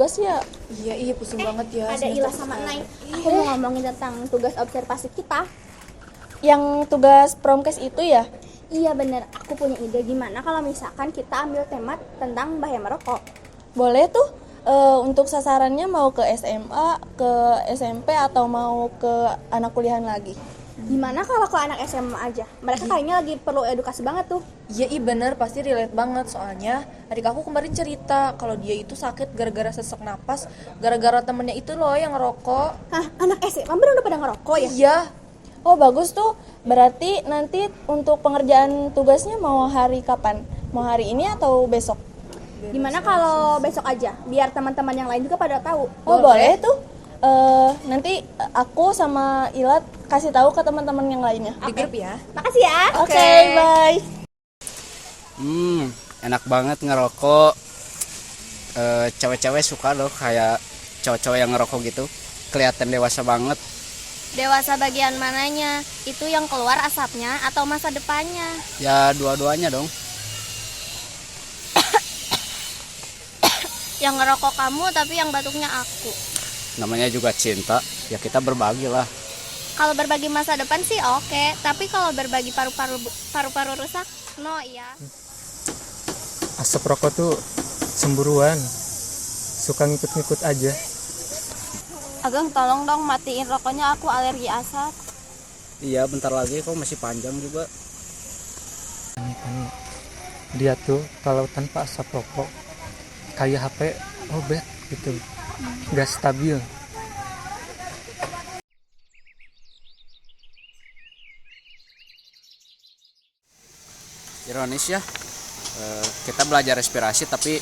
tugas ya. Iya pusing banget ya. Ada Ila sama Nai. Aku mau ngomongin tentang tugas observasi kita. Yang tugas promkes itu ya? Iya bener, aku punya ide gimana kalau misalkan kita ambil tema tentang bahaya merokok. Boleh tuh. Untuk sasarannya mau ke SMA, ke SMP, atau mau ke anak kuliahan lagi? Gimana kalau ke anak SMA aja? Mereka kayaknya lagi perlu edukasi banget tuh. Iya bener, pasti relate banget. Soalnya adik aku kemarin cerita kalau dia itu sakit gara-gara sesak napas, gara-gara temennya itu loh yang ngerokok. Hah, anak SMA bener udah pada ngerokok ya? Iya. Oh bagus tuh, berarti nanti untuk pengerjaan tugasnya mau hari kapan? Mau hari ini atau besok? Gimana kalau besok aja, biar teman-teman yang lain juga pada tahu. Oh boleh tuh. Nanti aku sama Ilat kasih tahu ke teman-teman yang lainnya. Di grup ya. Makasih ya. Oke, bye. Enak banget ngerokok. Cewek-cewek suka loh kayak cowok-cowok yang ngerokok gitu. Kelihatan dewasa banget. Dewasa bagian mananya? Itu yang keluar asapnya atau masa depannya? Ya dua-duanya dong. Yang ngerokok kamu tapi yang batuknya aku. Namanya juga cinta, ya kita berbagi lah. Kalau berbagi masa depan sih oke, tapi kalau berbagi paru-paru rusak, no iya. Asap rokok tuh cemburuan, suka ngikut-ngikut aja. Ageng tolong dong matiin rokoknya, aku alergi asap. Iya bentar lagi kok masih panjang juga. Dia tuh kalau tanpa asap rokok kayak HP lowbat gitu, gak stabil. Ironis ya, kita belajar respirasi tapi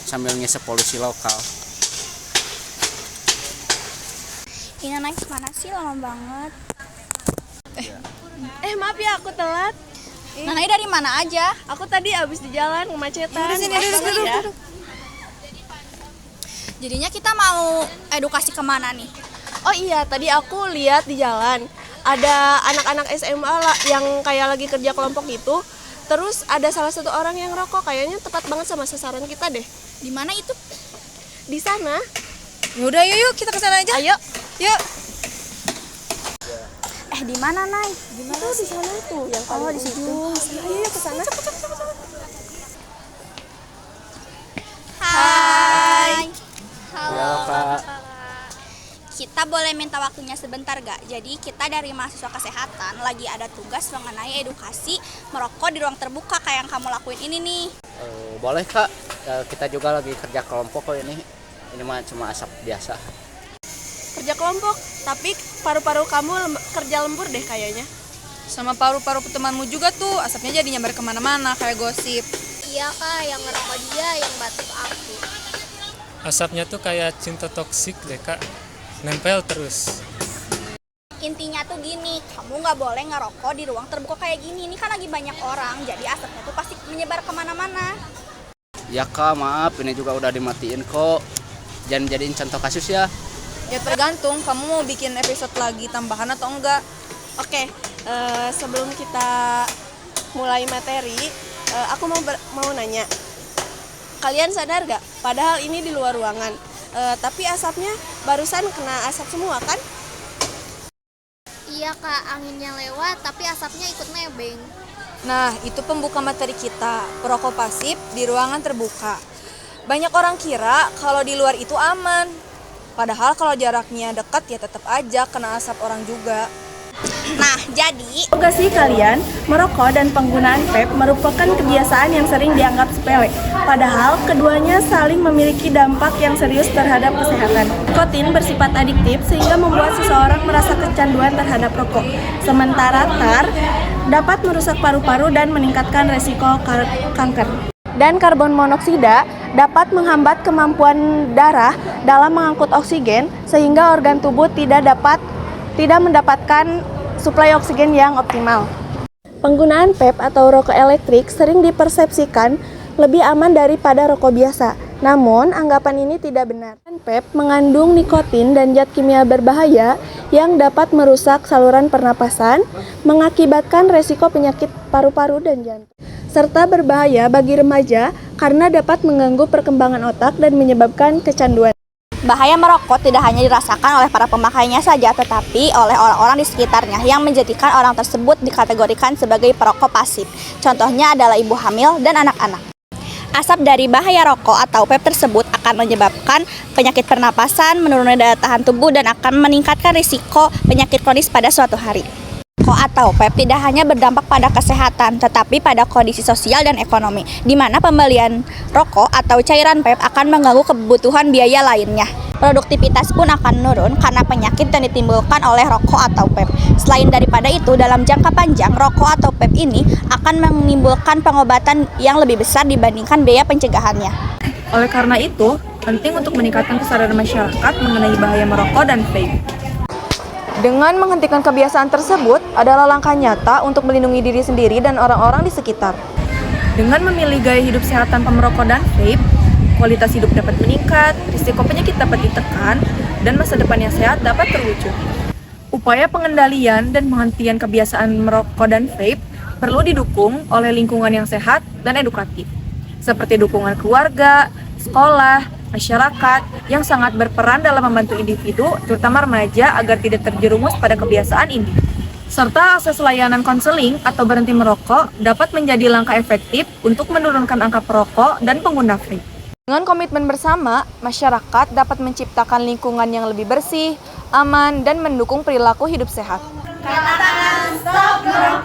sambil ngisep polusi lokal. Ini naik mana sih, lama banget. Maaf ya aku telat. Nanai dari mana aja? Aku tadi abis di jalan kemacetan. Duduk. Jadinya kita mau edukasi kemana nih? Oh iya, tadi aku lihat di jalan ada anak-anak SMA lah yang kayak lagi kerja kelompok gitu. Terus ada salah satu orang yang rokok, kayaknya tepat banget sama sasaran kita deh. Di mana itu? Di sana. Yaudah yuk kita ke sana aja. Ayo. Yuk. Di mana, Nay? Di mana? Di sana tuh, yang paling di situ. Ayo ke sana. Hai. Halo, Kak. Kita boleh minta waktunya sebentar gak? Jadi kita dari mahasiswa kesehatan lagi ada tugas mengenai edukasi merokok di ruang terbuka kayak yang kamu lakuin ini nih. Boleh Kak, kita juga lagi kerja kelompok kok ini. Ini mah cuma asap biasa. Kerja kelompok, tapi paru-paru kamu kerja lembur deh kayaknya. Sama paru-paru temanmu juga tuh, asapnya jadi nyambar kemana-mana kayak gosip. Iya Kak, yang ngerokok dia, yang batuk aku. Asapnya tuh kayak cinta toksik deh Kak, nempel terus. Intinya tuh gini, kamu nggak boleh ngerokok di ruang terbuka kayak gini. Ini kan lagi banyak orang, jadi asapnya tuh pasti menyebar kemana-mana. Ya Kak, maaf ini juga udah dimatiin kok. Jangan jadiin contoh kasus ya. Ya tergantung, kamu mau bikin episode lagi tambahan atau enggak. Oke, sebelum kita mulai materi, aku mau nanya. Kalian sadar gak? Padahal ini di luar ruangan, tapi asapnya barusan kena asap semua kan? Iya Kak, anginnya lewat tapi asapnya ikut nebeng. Nah, itu pembuka materi kita, perokok pasif di ruangan terbuka. Banyak orang kira kalau di luar itu aman. Padahal kalau jaraknya dekat ya tetap aja kena asap orang juga. Nah, jadi Gak sih kalian, merokok dan penggunaan vape merupakan kebiasaan yang sering dianggap sepele. Padahal keduanya saling memiliki dampak yang serius terhadap kesehatan. Nikotin bersifat adiktif sehingga membuat seseorang merasa kecanduan terhadap rokok. Sementara tar dapat merusak paru-paru dan meningkatkan resiko kanker. Dan karbon monoksida dapat menghambat kemampuan darah dalam mengangkut oksigen sehingga organ tubuh tidak mendapatkan suplai oksigen yang optimal. Penggunaan vape atau rokok elektrik sering dipersepsikan lebih aman daripada rokok biasa. Namun, anggapan ini tidak benar. Vape mengandung nikotin dan zat kimia berbahaya yang dapat merusak saluran pernapasan, mengakibatkan resiko penyakit paru-paru dan jantung, serta berbahaya bagi remaja karena dapat mengganggu perkembangan otak dan menyebabkan kecanduan. Bahaya merokok tidak hanya dirasakan oleh para pemakainya saja, tetapi oleh orang-orang di sekitarnya yang menjadikan orang tersebut dikategorikan sebagai perokok pasif. Contohnya adalah ibu hamil dan anak-anak. Asap dari bahaya rokok atau vape tersebut akan menyebabkan penyakit pernapasan, menurunkan daya tahan tubuh, dan akan meningkatkan risiko penyakit kronis pada suatu hari. Rokok atau vape tidak hanya berdampak pada kesehatan, tetapi pada kondisi sosial dan ekonomi, di mana pembelian rokok atau cairan vape akan mengganggu kebutuhan biaya lainnya. Produktivitas pun akan menurun karena penyakit yang ditimbulkan oleh rokok atau vape. Selain daripada itu, dalam jangka panjang, rokok atau vape ini akan menimbulkan pengobatan yang lebih besar dibandingkan biaya pencegahannya. Oleh karena itu, penting untuk meningkatkan kesadaran masyarakat mengenai bahaya merokok dan vape. Dengan menghentikan kebiasaan tersebut adalah langkah nyata untuk melindungi diri sendiri dan orang-orang di sekitar. Dengan memilih gaya hidup sehat tanpa merokok dan vape, kualitas hidup dapat meningkat, risiko penyakit dapat ditekan, dan masa depan yang sehat dapat terwujud. Upaya pengendalian dan penghentian kebiasaan merokok dan vape perlu didukung oleh lingkungan yang sehat dan edukatif, seperti dukungan keluarga, sekolah, masyarakat yang sangat berperan dalam membantu individu, terutama remaja, agar tidak terjerumus pada kebiasaan ini. Serta akses layanan konseling atau berhenti merokok dapat menjadi langkah efektif untuk menurunkan angka perokok dan pengguna vape. Dengan komitmen bersama, masyarakat dapat menciptakan lingkungan yang lebih bersih, aman, dan mendukung perilaku hidup sehat. Katakan stop merokok!